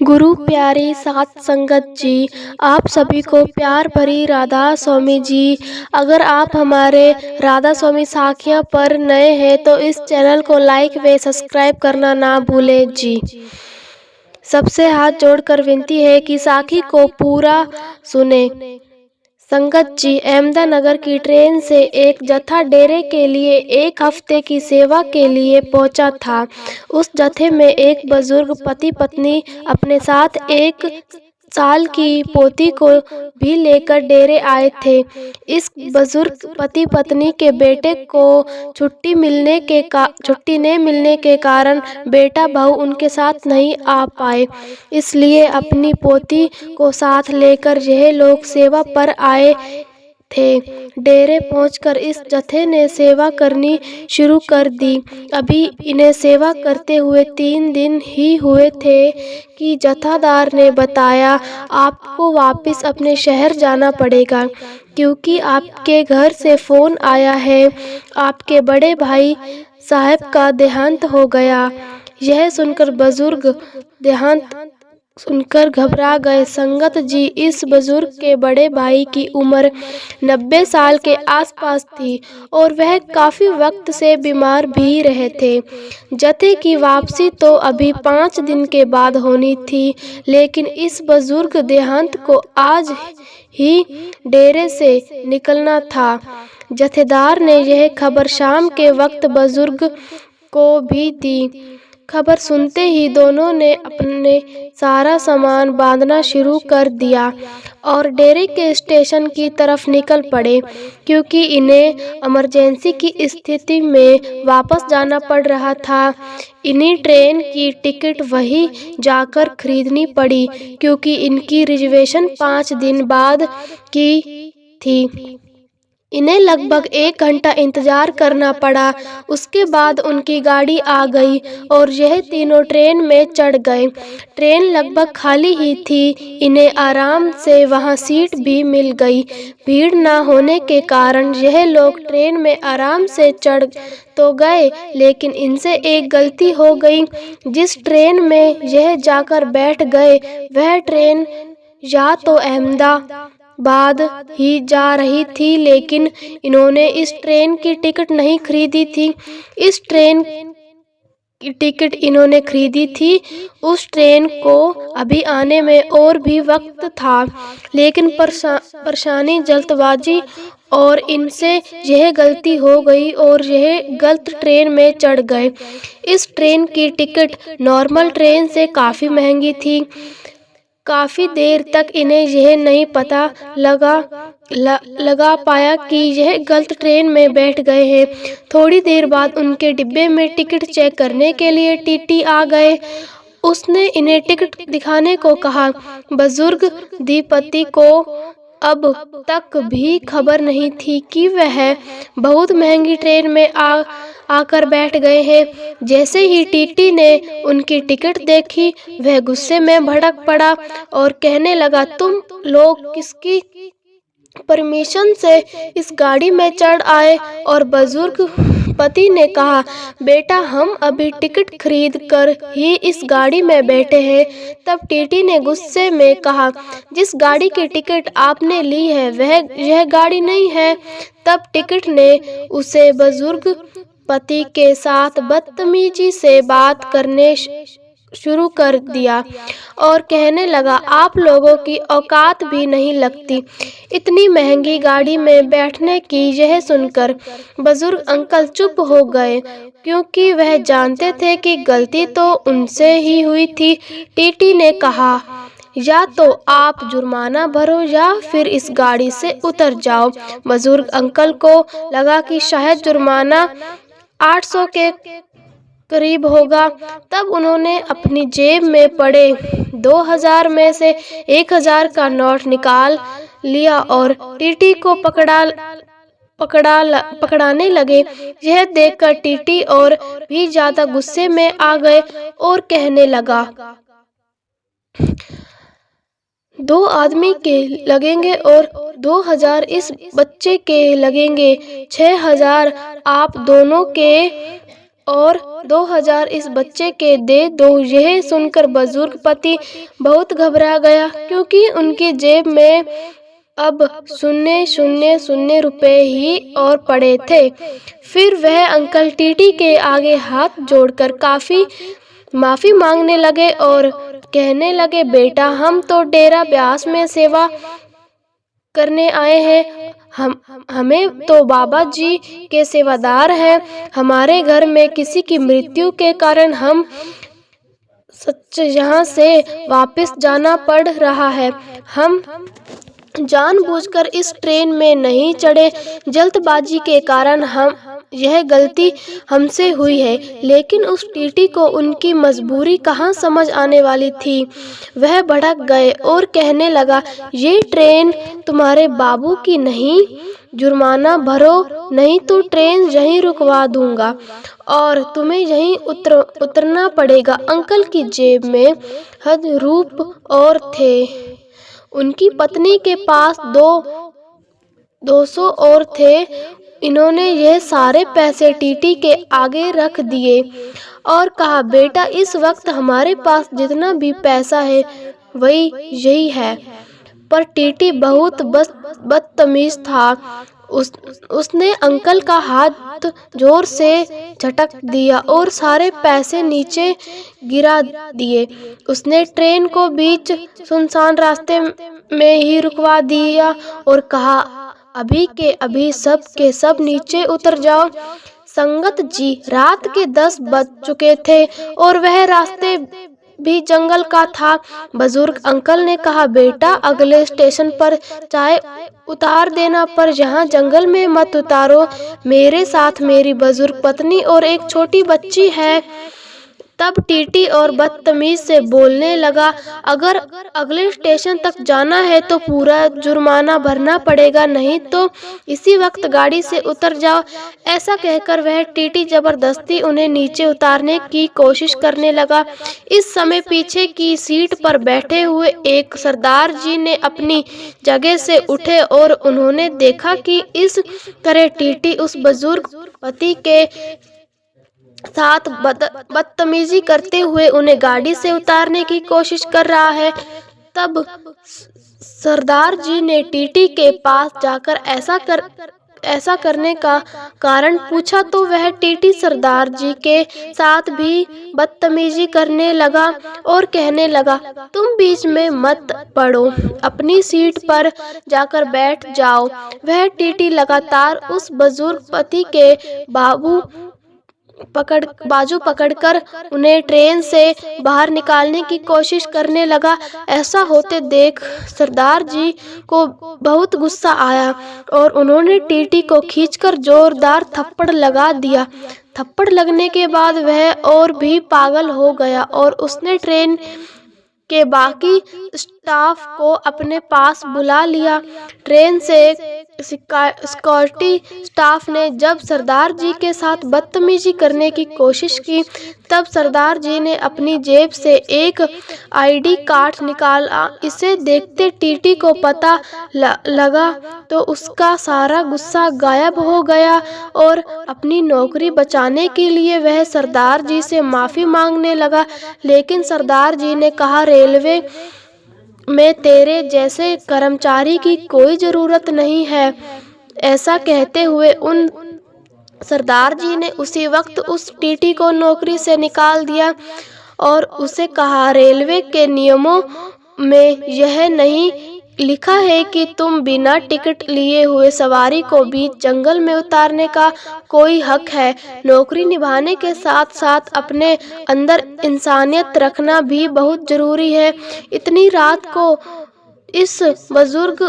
गुरु प्यारी सात संगत जी, आप सभी को प्यार भरी राधा स्वामी जी। अगर आप हमारे राधा स्वामी साखियाँ पर नए हैं तो इस चैनल को लाइक व सब्सक्राइब करना ना भूलें जी। सबसे हाथ जोड़कर विनती है कि साखी को पूरा सुने। संगत जी, अहमदनगर की ट्रेन से एक जत्था डेरे के लिए 1 हफ्ते की सेवा के लिए पहुंचा था। उस जत्थे में एक बुजुर्ग पति पत्नी अपने साथ 1 साल की पोती को भी लेकर डेरे आए थे। इस बुजुर्ग पति पत्नी के बेटे को छुट्टी न मिलने के कारण बेटा बहू उनके साथ नहीं आ पाए, इसलिए अपनी पोती को साथ लेकर यह लोग सेवा पर आए थे। डेरे पहुंचकर इस जत्थे ने सेवा करनी शुरू कर दी। अभी इन्हें सेवा करते हुए 3 दिन ही हुए थे कि जत्थादार ने बताया, आपको वापस अपने शहर जाना पड़ेगा क्योंकि आपके घर से फोन आया है, आपके बड़े भाई साहब का देहांत हो गया। यह सुनकर बुजुर्ग देहांत सुनकर घबरा गए। संगत जी, इस बुजुर्ग के बड़े भाई की उम्र 90 साल के आसपास थी और वह काफी वक्त से बीमार भी रहे थे। जत्थे की वापसी तो अभी 5 दिन के बाद होनी थी, लेकिन इस बुजुर्ग देहांत को आज ही डेरे से निकलना था। जत्थेदार ने यह खबर शाम के वक्त बुजुर्ग को भी दी। खबर सुनते ही दोनों ने अपने सारा सामान बांधना शुरू कर दिया और डेरे के स्टेशन की तरफ निकल पड़े, क्योंकि इन्हें इमरजेंसी की स्थिति में वापस जाना पड़ रहा था। इन्हीं ट्रेन की टिकट वहीं जाकर खरीदनी पड़ी, क्योंकि इनकी रिजर्वेशन 5 दिन बाद की थी। इन्हें लगभग 1 घंटा इंतजार करना पड़ा। उसके बाद उनकी गाड़ी आ गई और यह तीनों ट्रेन में चढ़ गए। ट्रेन लगभग खाली ही थी। इन्हें आराम से वहां सीट भी मिल गई। भीड़ न होने के कारण यह लोग ट्रेन में आराम से चढ़ तो गए, लेकिन इनसे एक गलती हो गई। जिस ट्रेन में यह जाकर बैठ गए वह ट्रेन या तो अहमदाबाद ही जा रही थी, लेकिन इन्होंने इस ट्रेन की टिकट नहीं खरीदी थी। इस ट्रेन की टिकट इन्होंने खरीदी थी। उस ट्रेन को अभी आने में और भी वक्त था, लेकिन परेशानी जल्दबाजी और इनसे यह गलती हो गई और यह गलत ट्रेन में चढ़ गए। इस ट्रेन की टिकट नॉर्मल ट्रेन से काफ़ी महंगी थी। काफ़ी देर तक इन्हें यह नहीं पता लगा पाया कि यह गलत ट्रेन में बैठ गए हैं। थोड़ी देर बाद उनके डिब्बे में टिकट चेक करने के लिए टीटी आ गए। उसने इन्हें टिकट दिखाने को कहा। बुजुर्ग दीपति को अब तक भी खबर नहीं थी कि वह बहुत महंगी ट्रेन में आकर बैठ गए हैं। जैसे ही टीटी ने उनकी टिकट देखी, वह गुस्से में भड़क पड़ा और कहने लगा, तुम लोग किसकी परमिशन से इस गाड़ी में चढ़ आए? और बुजुर्ग पति ने कहा, बेटा, हम अभी टिकट खरीद कर ही इस गाड़ी में बैठे हैं। तब टीटी ने गुस्से में कहा, जिस गाड़ी की टिकट आपने ली है वह यह गाड़ी नहीं है। तब टिकट ने उसे बुजुर्ग पति के साथ बदतमीजी से बात करने शुरू कर दिया और कहने लगा, आप लोगों की औकात भी नहीं लगती इतनी महंगी गाड़ी में बैठने की। यह सुनकर बुजुर्ग अंकल चुप हो गए, क्योंकि वह जानते थे कि गलती तो उनसे ही हुई थी। टीटी ने कहा, या तो आप जुर्माना भरो या फिर इस गाड़ी से उतर जाओ। बुजुर्ग अंकल को लगा कि शायद जुर्माना 800 के करीब होगा। तब उन्होंने अपनी जेब में पड़े 2000 में से 1000 का नोट निकाल लिया और टीटी को पकड़ाने लगे। यह देखकर टीटी और भी ज्यादा गुस्से में आ गए और कहने लगा, 2 आदमी के लगेंगे और 2000 इस बच्चे के लगेंगे, 6000 आप दोनों के और 2000 इस बच्चे के दे दो। यह सुनकर बुजुर्ग पति बहुत घबरा गया, क्योंकि उनकी जेब में अब शून्य रुपए ही और पड़े थे। फिर वह अंकल टीटी के आगे हाथ जोड़कर काफी माफी मांगने लगे और कहने लगे, बेटा, हम तो डेरा ब्यास में सेवा करने आए हैं। हमें तो बाबा जी के सेवादार हैं। हमारे घर में किसी की मृत्यु के कारण हम सच यहाँ से वापस जाना पड़ रहा है। हम जानबूझकर इस ट्रेन में नहीं चढ़े, जल्दबाजी के कारण यह गलती हमसे हुई है। लेकिन उस टीटी को उनकी मजबूरी कहाँ समझ आने वाली थी। वह भड़क गए और कहने लगा, ये ट्रेन तुम्हारे बाबू की नहीं, जुर्माना भरो, नहीं तो ट्रेन यहीं रुकवा दूंगा और तुम्हें यहीं उतरना पड़ेगा। अंकल की जेब में हद रूप और थे। उनकी पत्नी के पास 200 और थे। इन्होंने यह सारे पैसे टीटी के आगे रख दिए और कहा, बेटा, इस वक्त हमारे पास जितना भी पैसा है वही यही है। पर टीटी बहुत बदतमीज था। उसने अंकल का हाथ जोर से झटक दिया और सारे पैसे नीचे गिरा दिए। उसने ट्रेन को बीच सुनसान रास्ते में ही रुकवा दिया और कहा, अभी के अभी सब के सब नीचे उतर जाओ। संगत जी, रात के 10 बज चुके थे और वह रास्ते भी जंगल का था। बुजुर्ग अंकल ने कहा, बेटा, अगले स्टेशन पर चाहे उतार देना, पर यहाँ जंगल में मत उतारो। मेरे साथ मेरी बुजुर्ग पत्नी और एक छोटी बच्ची है। तब टीटी और बदतमीज से बोलने लगा, अगर अगले स्टेशन तक जाना है तो पूरा जुर्माना भरना पड़ेगा, नहीं तो इसी वक्त गाड़ी से उतर जाओ। ऐसा कहकर वह टीटी जबरदस्ती उन्हें नीचे उतारने की कोशिश करने लगा। इस समय पीछे की सीट पर बैठे हुए एक सरदार जी ने अपनी जगह से उठे और उन्होंने देखा कि इस तरह टीटी उस बुजुर्ग पति के साथ बदतमीजी करते हुए उन्हें गाड़ी से उतारने की कोशिश कर रहा है। तब सरदार जी ने टीटी के पास जाकर ऐसा करने का कारण पूछा, तो वह टीटी सरदार जी के साथ भी बदतमीजी करने लगा और कहने लगा, तुम बीच में मत पड़ो, अपनी सीट पर जाकर बैठ जाओ। वह टीटी लगातार उस बुजुर्ग पति के बाजू पकड़कर उन्हें ट्रेन से बाहर निकालने की कोशिश करने लगा। ऐसा होते देख सरदार जी को बहुत गुस्सा आया और उन्होंने टीटी को खींचकर जोरदार थप्पड़ लगा दिया। थप्पड़ लगने के बाद वह और भी पागल हो गया और उसने ट्रेन के बाकी स्टाफ को अपने पास बुला लिया। ट्रेन से सिक्योरिटी स्टाफ ने जब सरदार जी के साथ बदतमीजी करने की कोशिश की, तब सरदार जी ने अपनी जेब से एक आईडी कार्ड निकाला। इसे देखते टीटी को पता लगा तो उसका सारा गुस्सा गायब हो गया और अपनी नौकरी बचाने के लिए वह सरदार जी से माफ़ी मांगने लगा। लेकिन सरदार जी ने कहा, रेलवे में तेरे जैसे कर्मचारी की कोई ज़रूरत नहीं है। ऐसा कहते हुए उन सरदार जी ने उसी वक्त उस टीटी को नौकरी से निकाल दिया और उसे कहा, रेलवे के नियमों में यह नहीं लिखा है कि तुम बिना टिकट लिए हुए सवारी को बीच जंगल में उतारने का कोई हक है। नौकरी निभाने के साथ साथ अपने अंदर इंसानियत रखना भी बहुत जरूरी है। इतनी रात को इस बुजुर्ग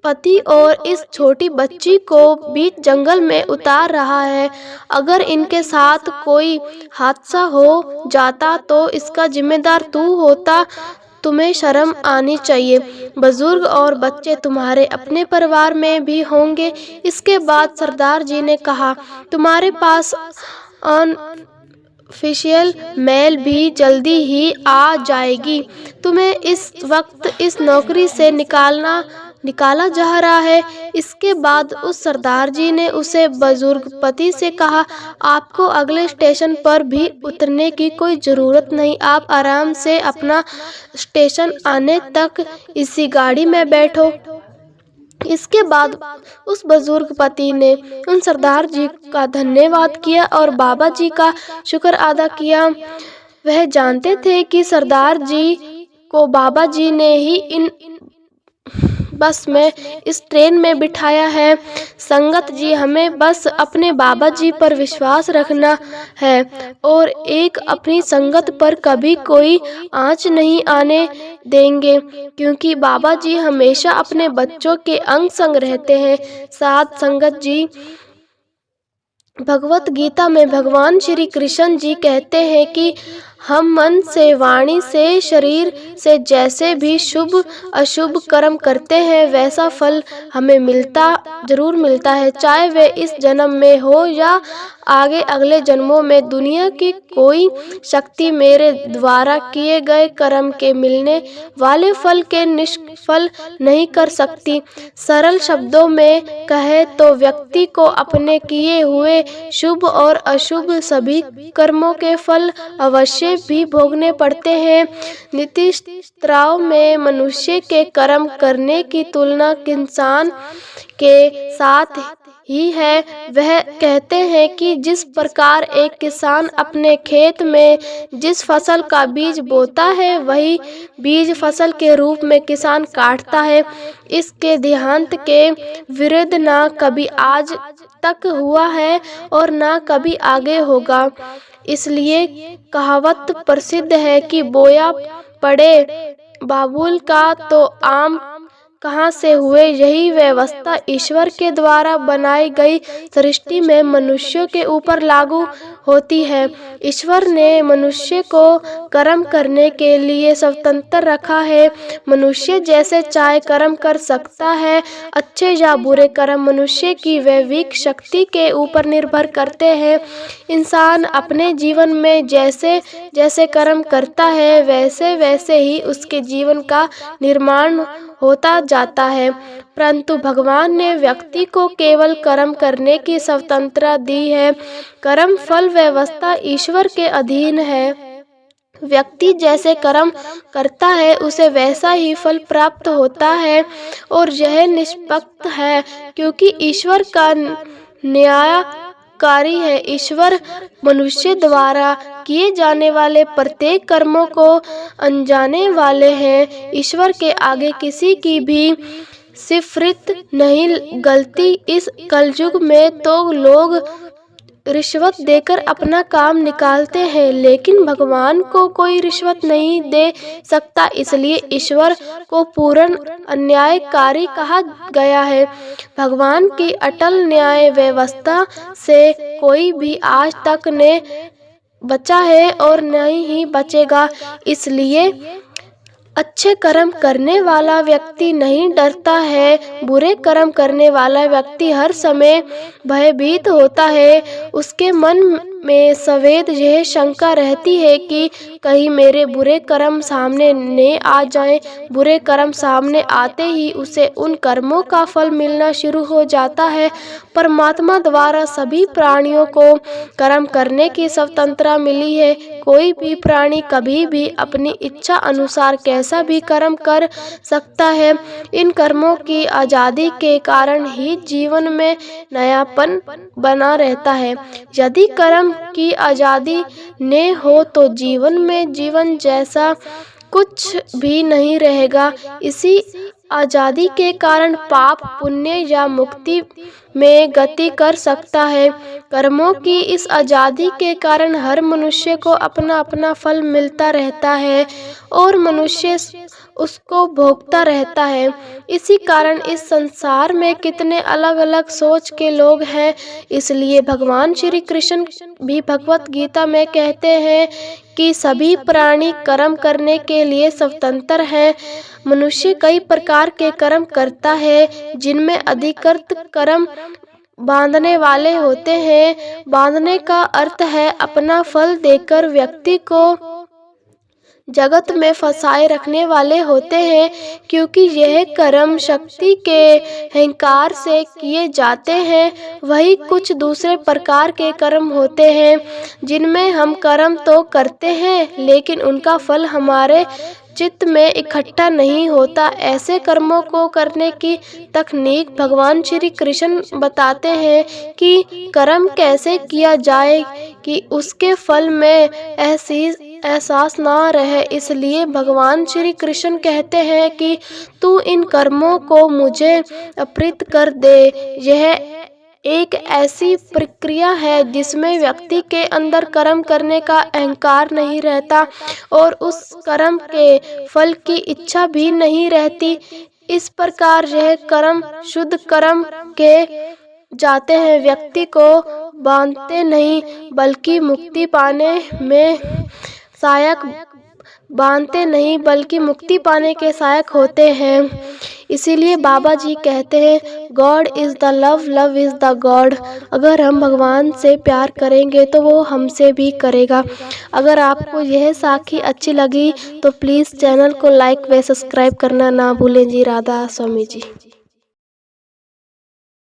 पति और इस छोटी बच्ची को बीच जंगल में उतार रहा है। अगर इनके साथ कोई हादसा हो जाता तो इसका जिम्मेदार तू होता। तुम्हें शर्म आनी चाहिए। बुजुर्ग और बच्चे तुम्हारे अपने परिवार में भी होंगे। इसके बाद सरदार जी ने कहा, तुम्हारे पास ऑफिशियल मेल भी जल्दी ही आ जाएगी। तुम्हें इस वक्त इस नौकरी से निकालना निकाला जा रहा है। इसके बाद उस सरदार जी ने उसे बुजुर्ग पति से कहा, आपको अगले स्टेशन पर भी उतरने की कोई ज़रूरत नहीं, आप आराम से अपना स्टेशन आने तक इसी गाड़ी में बैठो। इसके बाद उस बुजुर्ग पति ने उन सरदार जी का धन्यवाद किया और बाबा जी का शुक्र अदा किया। वह जानते थे कि सरदार जी को बाबा जी ने ही इन बस में इस ट्रेन में बिठाया है। संगत जी, हमें बस अपने बाबा जी पर विश्वास रखना है और एक अपनी संगत पर कभी कोई आँच नहीं आने देंगे, क्योंकि बाबा जी हमेशा अपने बच्चों के अंग संग रहते हैं। साथ संगत जी, भगवत गीता में भगवान श्री कृष्ण जी कहते हैं कि हम मन से, वाणी से, शरीर से जैसे भी शुभ अशुभ कर्म करते हैं वैसा फल हमें जरूर मिलता है, चाहे वे इस जन्म में हो या आगे अगले जन्मों में। दुनिया की कोई शक्ति मेरे द्वारा किए गए कर्म के मिलने वाले फल के निष्फल नहीं कर सकती। सरल शब्दों में कहे तो व्यक्ति को अपने किए हुए शुभ और अशुभ सभी कर्मों के फल अवश्य भी भोगने पड़ते हैं। नीतीश राव में मनुष्य के कर्म करने की तुलना किसान के साथ ही है। वह कहते हैं कि जिस प्रकार एक किसान अपने खेत में जिस फसल का बीज बोता है वही बीज फसल के रूप में किसान काटता है। इसके देहांत के विरुद्ध ना कभी आज तक हुआ है और ना कभी आगे होगा। इसलिए कहावत प्रसिद्ध है कि बोया पड़े बाबुल का तो आम कहाँ से हुए। यही व्यवस्था ईश्वर के द्वारा बनाई गई सृष्टि में मनुष्यों के ऊपर लागू होती है। ईश्वर ने मनुष्य को कर्म करने के लिए स्वतंत्र रखा है। मनुष्य जैसे चाहे कर्म कर सकता है। अच्छे या बुरे कर्म मनुष्य की वैश्विक शक्ति के ऊपर निर्भर करते हैं। इंसान अपने जीवन में जैसे जैसे कर्म करता है वैसे वैसे ही उसके जीवन का निर्माण होता जाता है। परंतु भगवान ने व्यक्ति को केवल कर्म करने की स्वतंत्रता दी है। कर्म फल व्यवस्था ईश्वर के अधीन है। व्यक्ति जैसे कर्म करता है उसे वैसा ही फल प्राप्त होता है और यह निष्पक्ष है, क्योंकि ईश्वर का न्यायकारी है। ईश्वर मनुष्य द्वारा किए जाने वाले प्रत्येक कर्मों को अनजाने वाले हैं। ईश्वर के आगे किसी की भी सिफारिश नहीं गलती। इस कलयुग में तो लोग रिश्वत देकर अपना काम निकालते हैं, लेकिन भगवान को कोई रिश्वत नहीं दे सकता। इसलिए ईश्वर को पूर्ण अन्यायकारी कहा गया है। भगवान की अटल न्याय व्यवस्था से कोई भी आज तक ने बचा है और नहीं ही बचेगा। इसलिए अच्छे कर्म करने वाला व्यक्ति नहीं डरता है। बुरे कर्म करने वाला व्यक्ति हर समय भयभीत होता है। उसके मन में सदैव यह शंका रहती है कि कहीं मेरे बुरे कर्म सामने न आ जाएं। बुरे कर्म सामने आते ही उसे उन कर्मों का फल मिलना शुरू हो जाता है। परमात्मा द्वारा सभी प्राणियों को कर्म करने की स्वतंत्रता मिली है। कोई भी प्राणी कभी भी अपनी इच्छा अनुसार कैसा भी कर्म कर सकता है। इन कर्मों की आज़ादी के कारण ही जीवन में नयापन बना रहता है। यदि कर्म की आज़ादी न हो तो जीवन में जीवन जैसा कुछ भी नहीं रहेगा। इसी आज़ादी के कारण पाप पुण्य या मुक्ति में गति कर सकता है। कर्मों की इस आज़ादी के कारण हर मनुष्य को अपना अपना फल मिलता रहता है और मनुष्य उसको भोगता रहता है। इसी कारण इस संसार में कितने अलग अलग सोच के लोग हैं। इसलिए भगवान श्री कृष्ण भी भगवत गीता में कहते हैं कि सभी प्राणी कर्म करने के लिए स्वतंत्र हैं। मनुष्य कई प्रकार के कर्म करता है, जिनमें अधिकृत कर्म बांधने वाले होते हैं। बांधने का अर्थ है अपना फल देकर व्यक्ति को जगत में फंसाए रखने वाले होते हैं, क्योंकि यह कर्म शक्ति के अहंकार से किए जाते हैं। वही कुछ दूसरे प्रकार के कर्म होते हैं जिनमें हम कर्म तो करते हैं लेकिन उनका फल हमारे चित्त में इकट्ठा नहीं होता। ऐसे कर्मों को करने की तकनीक भगवान श्री कृष्ण बताते हैं कि कर्म कैसे किया जाए कि उसके फल में एहसास ना रहे। इसलिए भगवान श्री कृष्ण कहते हैं कि तू इन कर्मों को मुझे अर्पित कर दे। यह एक ऐसी प्रक्रिया है जिसमें व्यक्ति के अंदर कर्म करने का अहंकार नहीं रहता और उस कर्म के फल की इच्छा भी नहीं रहती। इस प्रकार यह कर्म शुद्ध कर्म के जाते हैं, व्यक्ति को बांधते नहीं बल्कि मुक्ति पाने के सहायक होते हैं। इसीलिए बाबा जी कहते हैं God is the love, love is the God. अगर हम भगवान से प्यार करेंगे तो वो हमसे भी करेगा। अगर आपको यह साखी अच्छी लगी तो प्लीज़ चैनल को लाइक व सब्सक्राइब करना ना भूलें जी। राधा स्वामी जी।